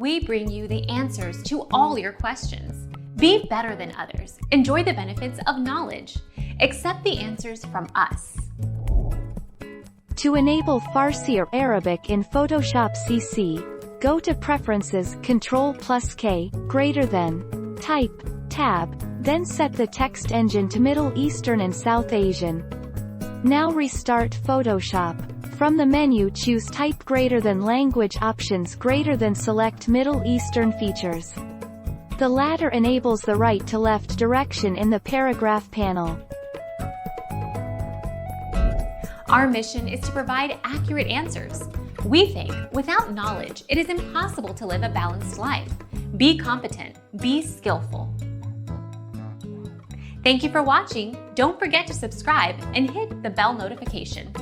We bring you the answers to all your questions. Be better than others. Enjoy the benefits of knowledge. Accept the answers from us. To enable Farsi or Arabic in Photoshop CC, go to Preferences, Ctrl+K, greater than, type, tab, then set the text engine to Middle Eastern and South Asian. Now restart Photoshop. From the menu choose Type greater than Language Options greater than select Middle Eastern features. The latter enables the right to left direction in the paragraph panel. Our mission is to provide accurate answers. We think without knowledge, it is impossible to live a balanced life. Be competent, be skillful. Thank you for watching. Don't forget to subscribe and hit the bell notification.